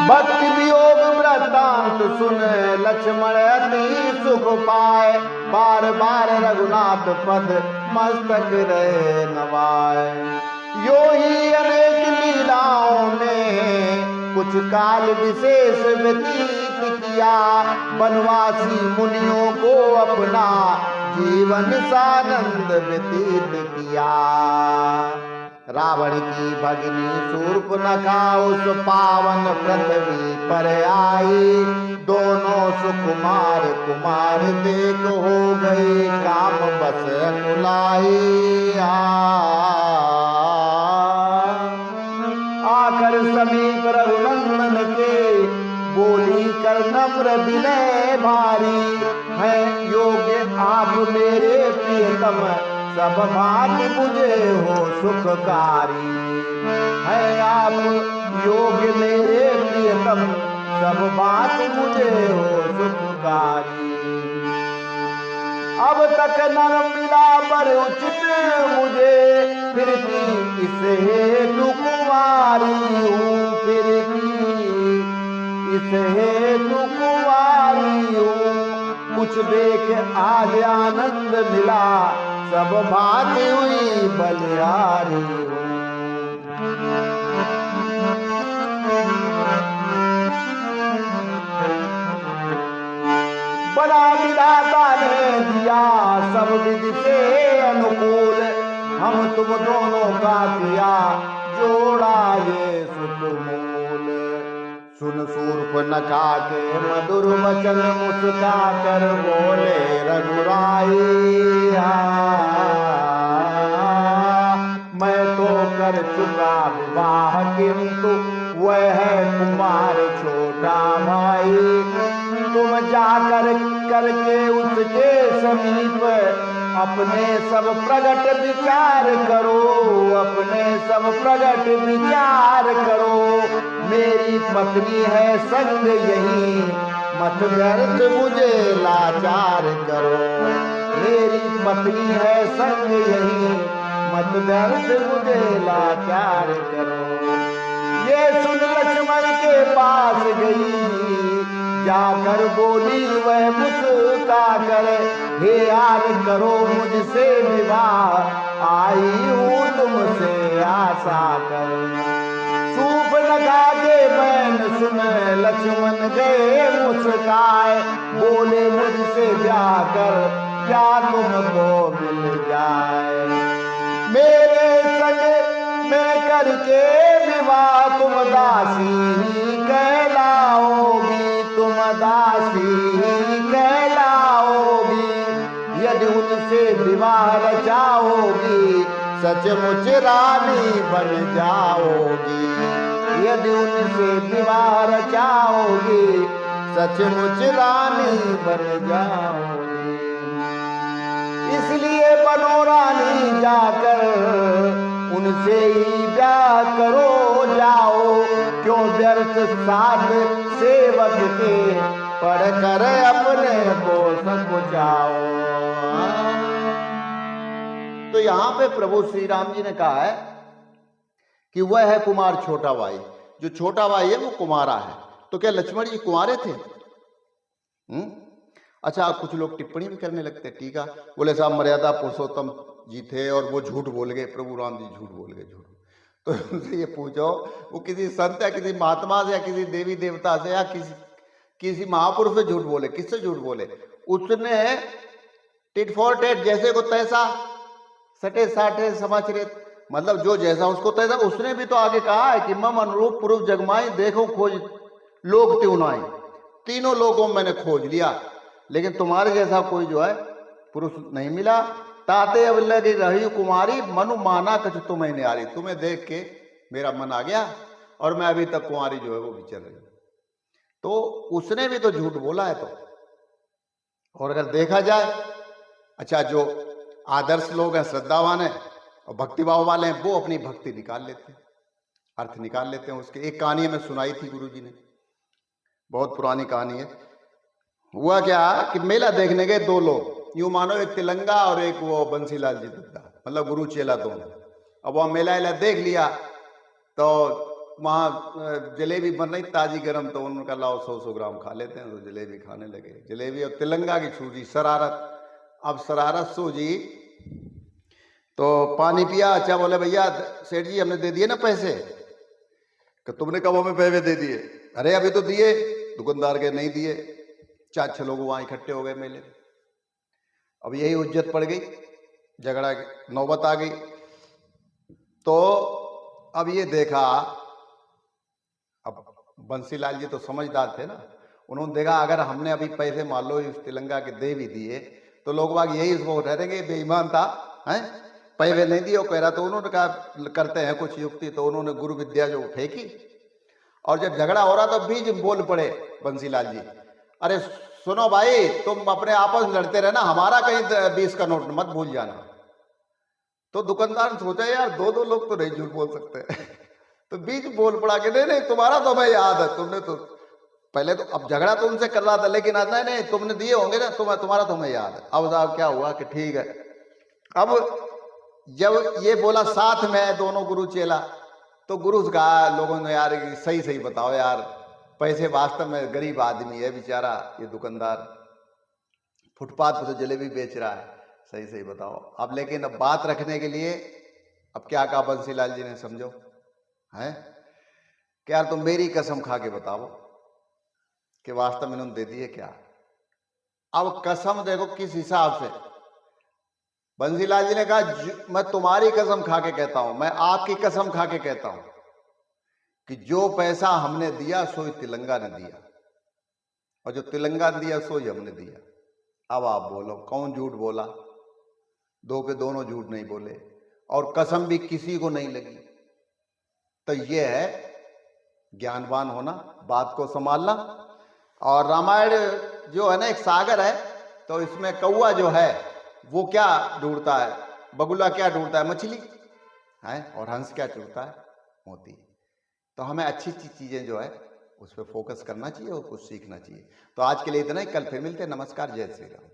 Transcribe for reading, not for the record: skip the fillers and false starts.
भक्ति वियोग वृत्तांत सुन लक्ष्मण अति सुख पाए, बार बार रघुनाथ पद मस्तक रहे नवाए। यो ही अनेक लीलाओं में कुछ काल विशेष व्यतीत किया, वनवासी मुनियों को अपना जीवन सानंद व्यतीत किया। रावण की भगिनी शूर्पणखा उस पावन पृथ्वी पर आई, दोनों सुकुमार कुमार देख हो गई काम बस कुलाई। आकर समीप रघुनंदन के बोली कर नम्र विनय भारी, है योग्य आप मेरे प्रियतम सब भाग्य मुझे हो सुखकारी। है आप योग्य मेरे प्रियतम सब भाग्य मुझे हो सुखकारी। अब तक न मिला पर उचित मुझे, फिर भी इस हेतु कुमारी हूँ, फिर भी इस हेतु कुमारी हूँ। कुछ देख आज आनंद मिला, सब भाग्य हुई बलिहारी हूँ। बड़ा विधाता ने दिया सब विधि से अनुकूल, हम तुम दोनों का किया जोड़ा ये सुखमूल। सुन शूर्पणखा के मधुर वचन मुस्का कर बोले रघुराई, मैं तो कर चुका विवाह किंतु वह है कुमार छोटा भाई। तुम जाकर करके उसके समीप अपने सब प्रगट विचार करो, अपने सब प्रगट विचार करो। मेरी पत्नी है संग यही, मत व्यर्थ मुझे लाचार करो। मेरी पत्नी है संग यही, मत व्यर्थ मुझे लाचार करो। ये सुन लक्ष्मण के पास गई, जाकर बोली वह मुस्का कर, हे यार करो मुझसे विवाह, आई हूँ तुमसे आशा कर। शूर्पणखा के बैन सुन लक्ष्मण गए मुस्काए, बोले मुझसे ब्याह कर क्या तुमको मिल जाए। मेरे संग मैं करके विवाह तुम दासी कहलाओगी, तुम दासी कहलाओगी। यदि उनसे विवाह रचाओगी, सचमुच रानी बन जाओगी। यदि उनसे विवाह रचाओगी, सचमुच रानी बन जाओगी। इसलिए बनो रानी जाकर उनसे ही ब्याह करो जाओ, क्यों व्यर्थ साथ सेवक के पढ़कर अपने को सकुचाओ। तो यहां पे प्रभु श्री राम जी ने कहा है कि वह है कुमार छोटा भाई, जो छोटा भाई है वो कुमारा है। तो क्या लक्ष्मण जी कुंवारे थे? अच्छा, कुछ लोग टिप्पणी भी करने लगते, ठीक है, बोले साहब मर्यादा पुरुषोत्तम जी थे और वो झूठ बोल गए, प्रभु राम जी झूठ बोल गए। झूठ तो उनसे ये पूछो, वो किसी संत या किसी महात्मा से या किसी देवी देवता से या किसी महापुरुष से झूठ बोले? किससे झूठ बोले? उसने टिट फॉर टेट, जैसे को तैसा, सटे साठे समाचरित, मतलब जो जैसा उसको तैसा। उसने भी तो आगे कहा है कि मम अनुरूप पुरुष जगमाई, देखो खोज लोक त्योनाई, तीनों लोगों में मैंने खोज लिया, लेकिन तुम्हारे जैसा कोई जो है पुरुष नहीं मिला। ताते अब लगे रही कुमारी, मनु माना कछ तुम्हें न्यारी। तुम्हें देख के मेरा मन आ गया और मैं अभी तक कुंवारी जो है वो विचर रही। तो उसने भी तो झूठ बोला है। तो और अगर देखा जाए, अच्छा, जो आदर्श लोग हैं, श्रद्धावान हैं और भक्तिभाव वाले हैं, वो अपनी भक्ति निकाल लेते हैं, अर्थ निकाल लेते हैं उसके। एक कहानी में सुनाई थी गुरु जी ने, बहुत पुरानी कहानी है। हुआ क्या कि मेला देखने गए दो लोग, यूं मानो एक तिलंगा और एक वो बंसीलाल जी दुद्धा, मतलब गुरु चेला दोनों। अब वह मेला देख लिया तो वहाँ जलेबी बन रही ताजी गरम, तो उनका लाओ 100-100 ग्राम खा लेते हैं, तो जलेबी खाने लगे। जलेबी और तिलंगा की सूजी, शरारत। अब शरारत सूजी, तो पानी पिया। अच्छा, बोले भैया सेठ जी हमने दे दिए ना पैसे। कि तुमने कब हमें पैसे दे दिए? अरे अभी तो दिए। दुकानदार के नहीं दिए। 4-6 लोग वहां इकट्ठे हो गए मेले। अब यही उज्जत पड़ गई, झगड़ा की नौबत आ गई। तो अब ये देखा, अब बंसीलाल जी तो समझदार थे ना, उन्होंने देखा अगर हमने अभी पैसे मान लो इस तिलंगा के दे भी दिए तो लोग बाग यही इसको ठहरेंगे बेईमान था, हैं, पैसे नहीं दिए। वो कह रहा, तो उन्होंने कहा करते हैं कुछ युक्ति, तो उन्होंने गुरु विद्या जो फेंकी। और जब झगड़ा हो रहा तो बीच बोल पड़े बंसीलाल जी, अरे सुनो भाई, तुम अपने आपस में लड़ते रहना, हमारा कहीं 20 का नोट मत भूल जाना। तो दुकानदार ने सोचा यार 2-2 लोग तो नहीं झूठ बोल सकते। तो बीच बोल पड़ा कि नहीं नहीं तुम्हारा तो हमें याद है, तुमने तो पहले तो, अब झगड़ा तो उनसे कर रहा था लेकिन आज नहीं नहीं तुमने दिए होंगे ना, तुम्हारा तो हमें याद है। अब साहब क्या हुआ कि ठीक है। अब जब ये बोला साथ में दोनों गुरु चेला, तो गुरु से कहा लोगों ने, यार सही सही बताओ यार, पैसे वास्तव में गरीब आदमी है बेचारा, ये दुकानदार फुटपाथ पे तो जलेबी बेच रहा है, सही सही बताओ। अब लेकिन अब बात रखने के लिए अब क्या कहा बंसीलाल जी ने, समझो है क्या, तुम मेरी कसम खा के बताओ कि वास्तव में इन्होंने दे दिए क्या। अब कसम देखो किस हिसाब से। बंसीलाल जी ने कहा मैं तुम्हारी कसम खा के कहता हूं, मैं आपकी कसम खा के कहता हूं कि जो पैसा हमने दिया सो ही तिलंगा ने दिया, और जो तिलंगा ने दिया सो ही हमने दिया। अब आप बोलो कौन झूठ बोला? दो के दोनों झूठ नहीं बोले, और कसम भी किसी को नहीं लगी। तो ये है ज्ञानवान होना, बात को संभालना। और रामायण जो है ना एक सागर है, तो इसमें कौआ जो है वो क्या ढूंढता है, बगुला क्या ढूंढता है, मछली है, और हंस क्या ढूंढता है, मोती। तो हमें अच्छी अच्छी चीजें जो है उस पर फोकस करना चाहिए और कुछ सीखना चाहिए। तो आज के लिए इतना ही, कल फिर मिलते हैं। नमस्कार, जय श्री राम।